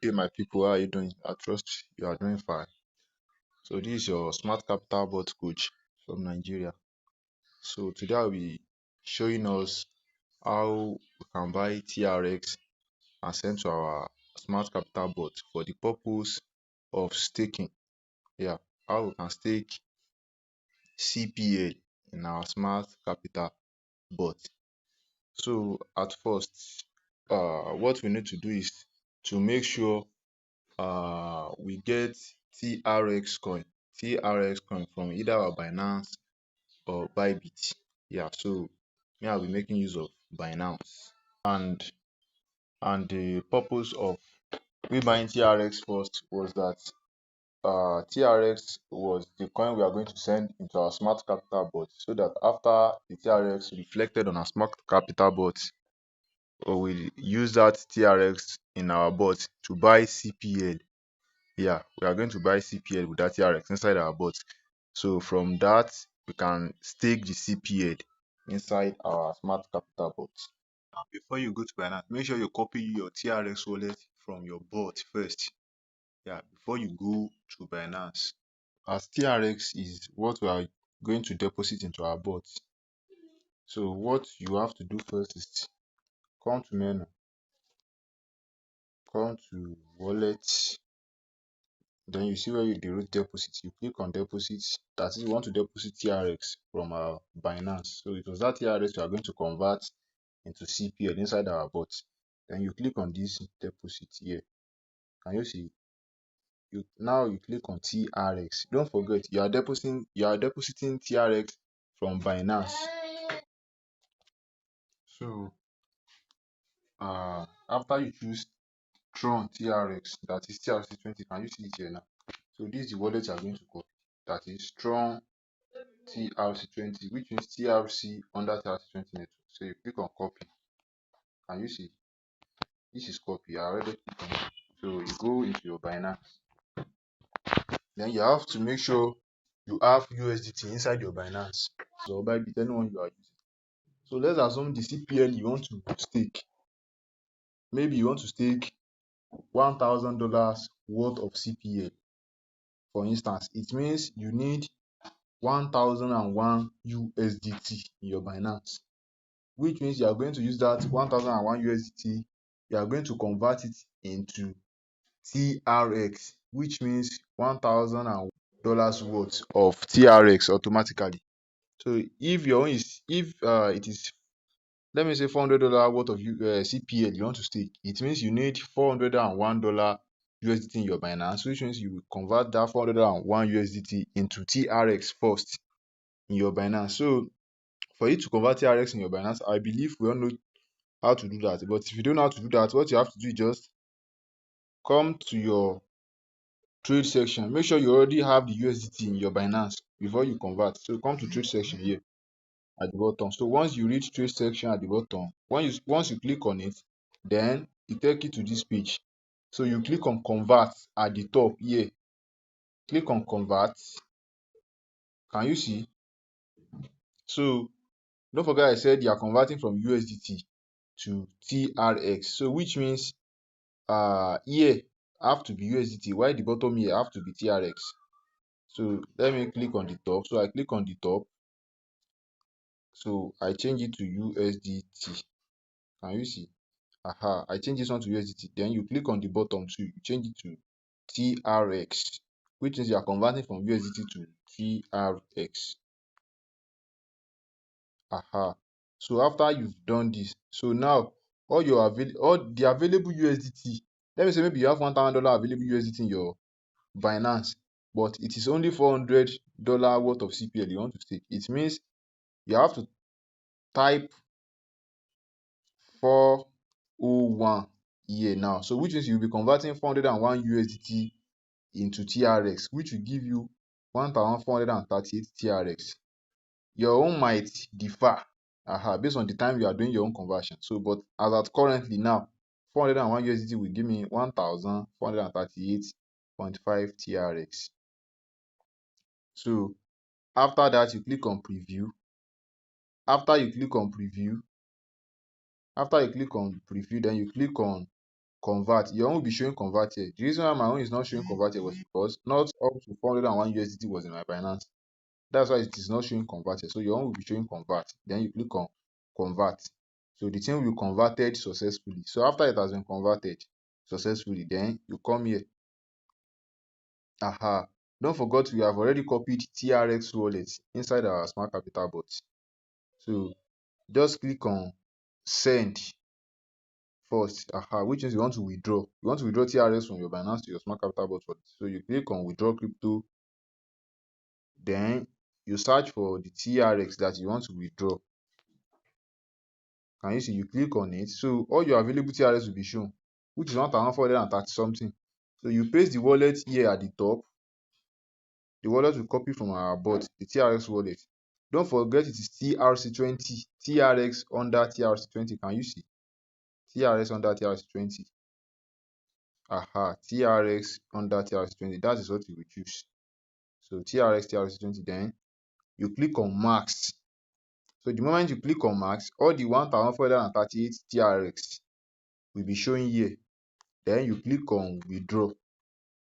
Good day, my people. How are you doing? I trust you are doing fine. So this is your smart capital bot coach from Nigeria. So today I'll be showing us how we can buy TRX and send to our smart capital bot for the purpose of staking. Yeah, how we can stake CPL in our smart capital bot. So at first, what we need to do is to make sure we get TRX coin, TRX coin from either our Binance or Bybit. Yeah, so me I'll be making use of Binance. And the purpose of we buying TRX first was that TRX was the coin we are going to send into our smart capital bot, so that after the TRX reflected on our smart capital bot, we use that TRX in our bot to buy CPL. Yeah, we are going to buy CPL with that TRX inside our bot. So from that, we can stake the CPL inside our smart capital bot. Now, before you go to Binance, make sure you copy your TRX wallet from your bot first. Yeah, before you go to Binance. As TRX is what we are going to deposit into our bot. So what you have to do first is come to menu, come to wallet. Then you see where you root deposit. You click on deposit. That is, you want to deposit TRX from our Binance. So it was that TRX we are going to convert into CPL inside our bot. Then you click on this deposit here. Can you see? Now you click on TRX. Don't forget you are depositing TRX from Binance. So after you choose Tron TRX, that is TRC20, can you see it here now? So this is the wallet you are going to copy. That is Tron TRC20, which means TRC under TRC20 network. So you click on copy. Can you see? This is copy. I already clicked on it. So you go into your Binance. Then you have to make sure you have USDT inside your Binance. So Bybit, anyone you are using. So let's assume the CPL you want to stake. Maybe you want to stake $1,000 worth of CPL. For instance, it means you need 1001 USDT in your Binance, which means you are going to use that 1001 USDT, you are going to convert it into TRX, which means $1,000 worth of TRX automatically. So if your own is, if it is, let me say $400 worth of CPL you want to stake, it means you need $401 USDT in your Binance, which means you will convert that 401 USDT into TRX first in your Binance. So for you to convert TRX in your Binance, I believe we all know how to do that. But if you don't know how to do that, what you have to do is just come to your trade section. Make sure you already have the USDT in your Binance before you convert. So come to trade section here at the bottom. So once you reach trade section at the bottom, once you click on it, then it takes you to this page. So you click on convert at the top here. Click on convert. Can you see? So don't forget I said you are converting from USDT to TRX. So which means here have to be USDT, while the bottom here have to be TRX. So let me click on the top. So I click on the top. So I change it to USDT. Can you see? I change this one to USDT. Then you click on the bottom too. You change it to TRX, which means you are converting from USDT to TRX. So after you've done this, so now all the available USDT, let me say maybe you have $1,000 available USDT in your Binance, but it is only $400 worth of CPL you want to stake. It means you have to type 401 here now. So which means you'll be converting 401 USDT into TRX, which will give you 1,438 TRX. Your own might differ based on the time you are doing your own conversion. So, but as at currently now, 401 USDT will give me 1,438.5 TRX. So after that, you click on preview. After you click on preview, then you click on convert. Your own will be showing convert here. The reason why my own is not showing convert here was because not up to 401 USDT was in my Binance. That's why it is not showing converted. So your own will be showing convert. Then you click on convert. So the thing will be converted successfully. So after it has been converted successfully, then you come here. Aha. Don't forget we have already copied TRX wallet inside our Smart Capital bot. So just click on send first. Aha, which means you want to withdraw. You want to withdraw TRX from your Binance to your Smart Capital bot wallet. So you click on withdraw crypto. Then you search for the TRX that you want to withdraw. Can you see? You click on it. So all your available TRX will be shown, which is 1,430 something. So you paste the wallet here at the top. The wallet will copy from our bot, the TRX wallet. Don't forget it is TRC20, TRX under TRC20. Can you see? TRX under TRC20. Aha, TRX under TRC20. That is what you will choose. So TRX, TRC20. Then you click on max. So the moment you click on max, all the 1,438 TRX will be showing here. Then you click on withdraw.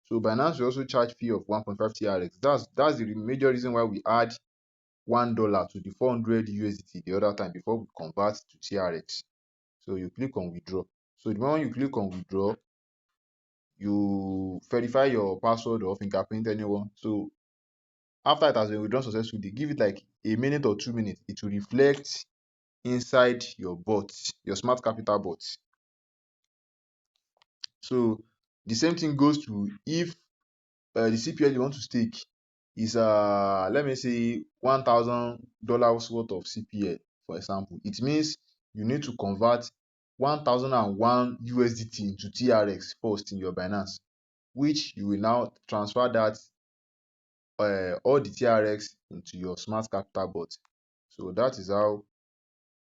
So Binance will also charge fee of 1.5 TRX. That's the major reason why we add $1 to the 400 USDT the other time before we convert to TRX. So you click on withdraw. So the moment you click on withdraw, you verify your password or fingerprint anyone. So after it has been withdrawn successfully, give it like a minute or 2 minutes. It will reflect inside your bot, your Smart Capital bot. So the same thing goes to if the CPL you want to stake is let me say $1,000 worth of CPL, for example. It means you need to convert 1,001 USDT into TRX first in your Binance, which you will now transfer that all the TRX into your Smart Capital bot. So that is how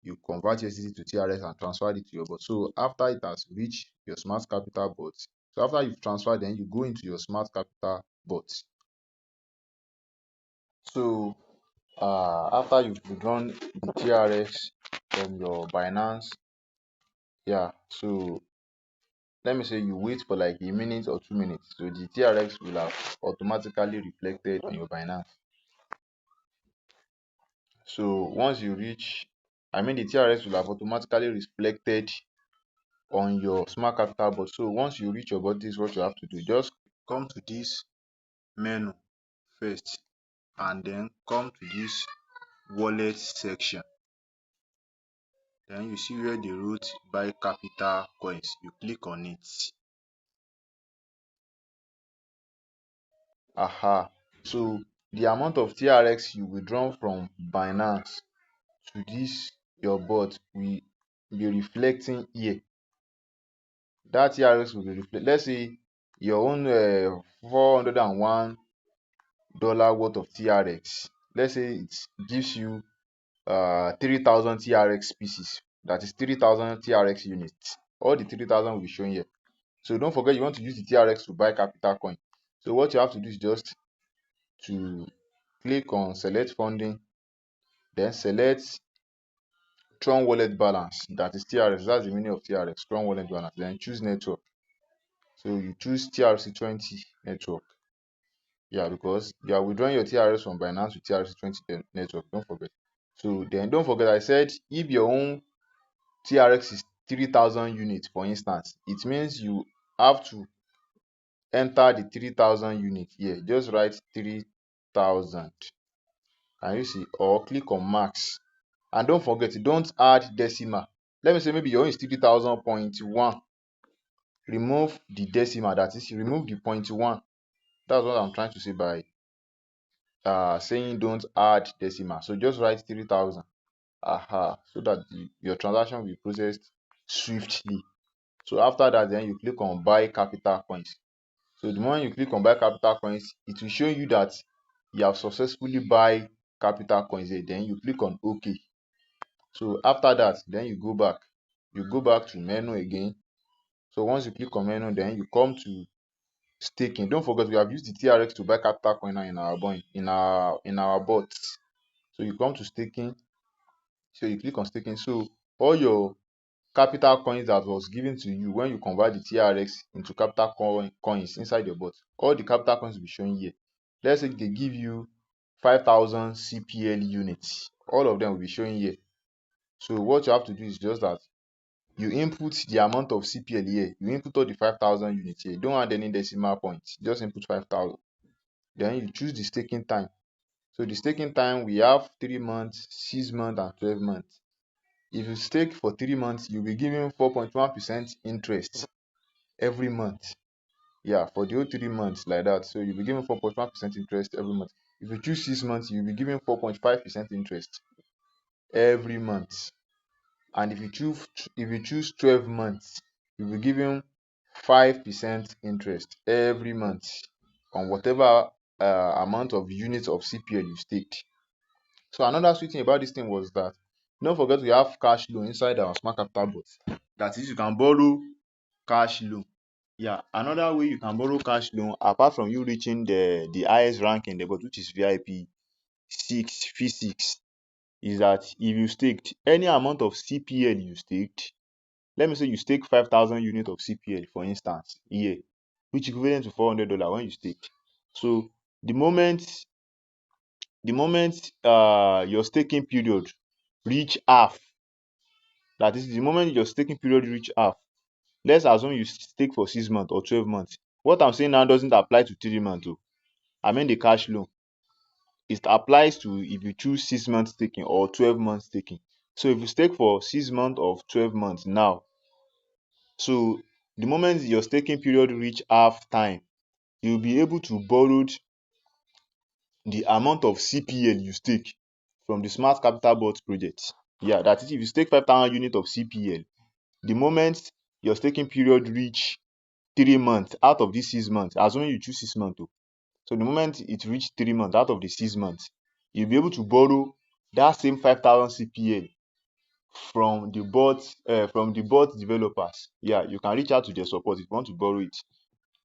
you convert USDT to TRX and transfer it to your bot. So after it has reached your Smart Capital bot, so after you've transferred, then you go into your Smart Capital bot. So after you've withdrawn the TRX from your Binance, yeah, so let me say you wait for like a minute or 2 minutes. So the TRX will have automatically reflected on your Binance. So once you reach, the TRX will have automatically reflected on your Smart Capital bot. So once you reach your bot, this is what you have to do. Just come to this menu first and then come to this wallet section. Then you see where they wrote buy capital coins. You click on it. Aha. So the amount of TRX you withdraw from Binance to this your bot will be reflecting here. That TRX will be reflected. Let's say your own $401 worth of TRX. Let's say it gives you 3,000 TRX pieces. That is 3,000 TRX units. All the 3,000 will be shown here. So don't forget you want to use the TRX to buy capital coin. So what you have to do is just to click on select funding, then select Tron wallet balance. That is TRX. That's the meaning of TRX, Tron wallet balance. Then choose network. So you choose TRC20 network. Yeah, because you are withdrawing your TRX from Binance to TRC20 network. Don't forget. So then don't forget I said if your own TRX is 3,000 units, for instance, it means you have to enter the 3,000 units here. Just write 3,000. Can you see? Or click on max. And don't forget, don't add decimal. Let me say maybe your own is 30,000.1. Remove the decimal, that is, remove the 0.1. That's what I'm trying to say by saying don't add decimal. So just write 3,000. Aha, so that your transaction will be processed swiftly. So after that, then you click on buy capital coins. So the moment you click on buy capital coins, it will show you that you have successfully buy capital coins here. Then you click on OK. So after that, then you go back. You go back to menu again. So once you click on menu, then you come to staking. Don't forget we have used the TRX to buy capital coin now in our bot. So you come to staking. So you click on staking. So all your capital coins that was given to you when you convert the TRX into capital coins inside your bot. All the capital coins will be showing here. Let's say they give you 5,000 CPL units. All of them will be showing here. So what you have to do is just that you input the amount of CPL here. You input all the 5,000 units here. Don't add any decimal points. Just input 5,000. Then you choose the staking time. So the staking time, we have 3 months, 6 months, and 12 months. If you stake for 3 months, you'll be given 4.1% interest every month. Yeah, for the whole 3 months like that. So you'll be given 4.1% interest every month. If you choose 6 months, you'll be given 4.5% interest every month. And if you choose 12 months, you'll be given 5% interest every month on whatever amount of units of CPL you staked. So another sweet thing about this thing was that don't forget we have cash loan inside our smart capital bot. That is, you can borrow cash loan. Yeah, another way you can borrow cash loan apart from you reaching the highest rank in the bot, which is VIP 6 V6, is that if you staked any amount of CPL you staked, let me say you stake 5,000 units of CPL for instance here, which equivalent to $400 when you stake. So the moment your staking period reach half, that is the moment your staking period reach half, let's assume you stake for 6 months or 12 months. What I'm saying now doesn't apply to 3 months though. I mean the cash loan. It applies to if you choose 6 months staking or 12 months staking. So if you stake for 6 months or 12 months now, so the moment your staking period reach half time, you'll be able to borrow the amount of CPL you stake from the Smart Capital Bot project. Yeah, that is, if you stake 5,000 units of CPL, the moment your staking period reach 3 months out of this 6 months, assuming you choose 6 months, so the moment it reach 3 months out of the 6 months, you'll be able to borrow that same 5,000 CPL from the bot developers. Yeah, you can reach out to their support if you want to borrow it.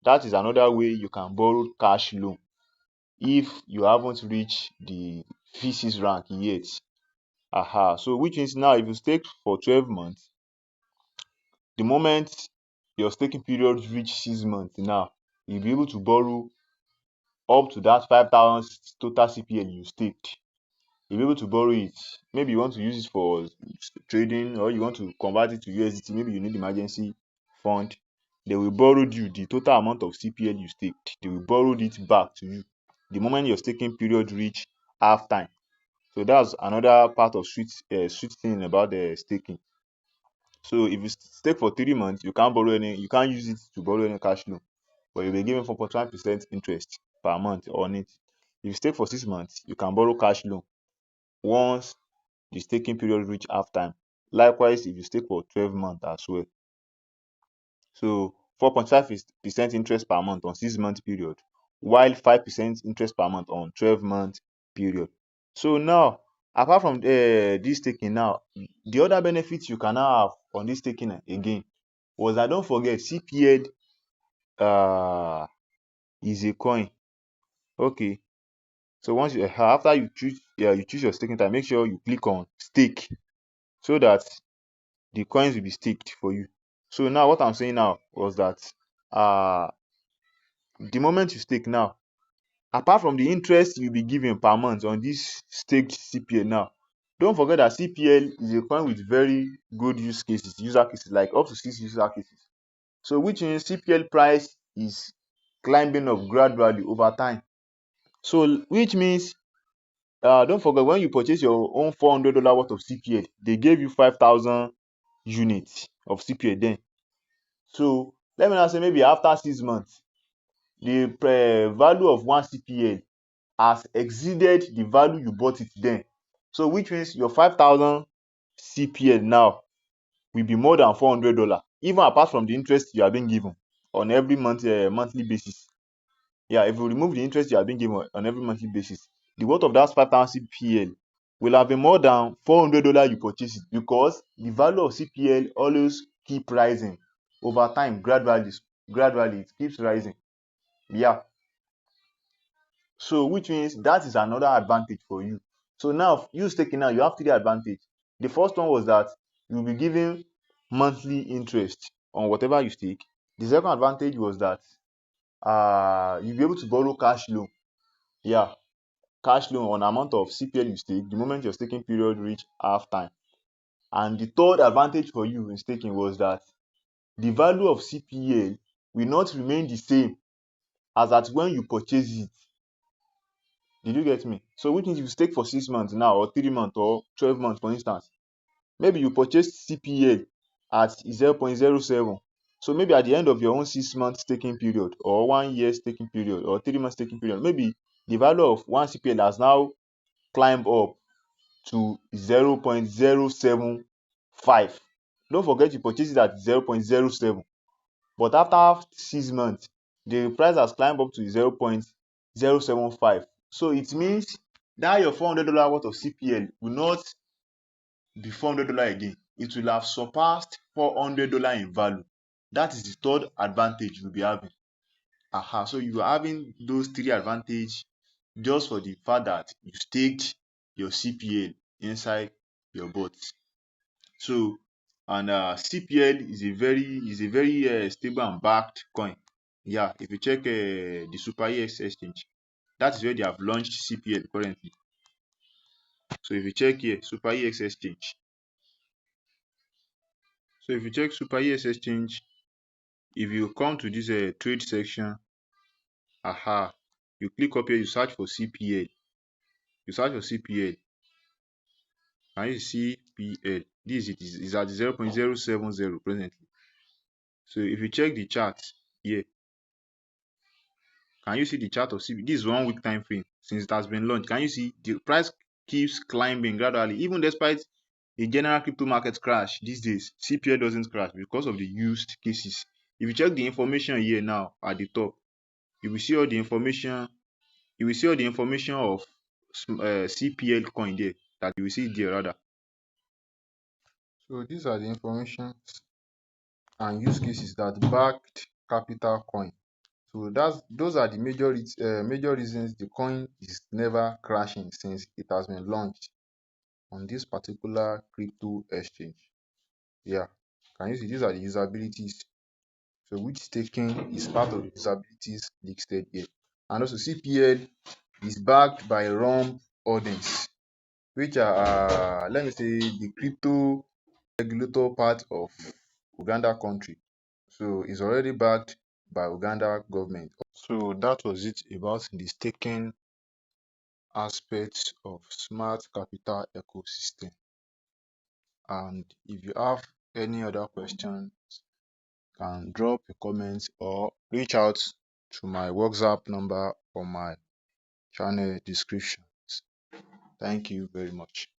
That is another way you can borrow cash loan if you haven't reached the V6 rank yet. So which means now if you stake for 12 months, the moment your staking period reach 6 months now, you'll be able to borrow up to that 5,000 total CPL you staked. You'll be able to borrow it. Maybe you want to use it for trading, or you want to convert it to USDT. Maybe you need emergency fund. They will borrow you the total amount of CPL you staked. They will borrow it back to you the moment your staking period reach half time. So that's another part of sweet thing about the staking. So if you stake for 3 months, you can't use it to borrow any cash loan, but you'll be given 4.1% interest per month on it. If you stake for 6 months, you can borrow cash loan once the staking period reach half time. Likewise, if you stake for 12 months as well. So 4.5% interest per month on 6 month period, while 5% interest per month on 12 month period. So now, apart from this staking now, the other benefits you can now have on this staking again was that don't forget CPL is a coin. Okay. So once after you choose your staking time, make sure you click on stake so that the coins will be staked for you. So now what I'm saying now was that the moment you stake now, apart from the interest you'll be given per month on this staked CPL now, don't forget that CPL is a coin with very good use cases, like up to 6 user cases. So which means CPL price is climbing up gradually over time. So which means don't forget when you purchase your own $400 worth of CPL, they gave you 5,000 units of CPL then. So let me now say maybe after 6 months, the value of one CPL has exceeded the value you bought it then. So which means your 5,000 CPL now will be more than $400, even apart from the interest you are being given on every monthly basis. Yeah, if you remove the interest you are being given on every monthly basis, the worth of that 5,000 CPL will have been more than $400 you purchased it, because the value of CPL always keep rising over time. Gradually it keeps rising. Yeah, so which means that is another advantage for you. So now you staking now, you have 3 advantages. The first one was that you'll be given monthly interest on whatever you stake. The second advantage was that you'll be able to borrow cash loan. Yeah, cash loan on amount of CPL you stake the moment your staking period reach half time. And the third advantage for you in staking was that the value of CPL will not remain the same as at when you purchase it. Did you get me? So which means if you stake for 6 months now, or 3 months, or 12 months, for instance, maybe you purchased CPL at 0.07. So maybe at the end of your own 6 month staking period, or 1 year staking period, or 3 month staking period, maybe the value of one CPL has now climbed up to 0.075. Don't forget you purchased it at 0.07. But after 6 months, the price has climbed up to 0.075. So it means that your $400 worth of CPL will not be $400 again. It will have surpassed $400 in value. That is the third advantage you'll be having. So you are having those three advantages just for the fact that you staked your CPL inside your bot. So, and CPL is a very stable and backed coin. Yeah, if you check the Super EX exchange, that is where they have launched CPL currently. So if you check here, Super EX exchange. So if you check Super EX exchange, if you come to this trade section, you click up here, you search for CPL. You search for CPL. Can you see CPL? This is at 0.070 presently. So if you check the chart here, can you see the chart of CPL? This is 1 week time frame since it has been launched. Can you see the price keeps climbing gradually, even despite the general crypto market crash these days? CPL doesn't crash because of the used cases. If you check the information here now at the top, you will see all the information. You will see all the information of CPL coin there, that you will see there rather. So these are the information and use cases that backed Capital Coin. So those are the major reasons the coin is never crashing since it has been launched on this particular crypto exchange. Yeah, can you see these are the usabilities? So which staking is part of the usabilities listed here. And also CPL is backed by ROM audience, which are let me say the crypto regulator part of Uganda country. So it's already backed by Uganda government. So that was it about the staking aspects of smart capital ecosystem. And if you have any other questions, can drop a comment or reach out to my WhatsApp number or my channel descriptions. Thank you very much.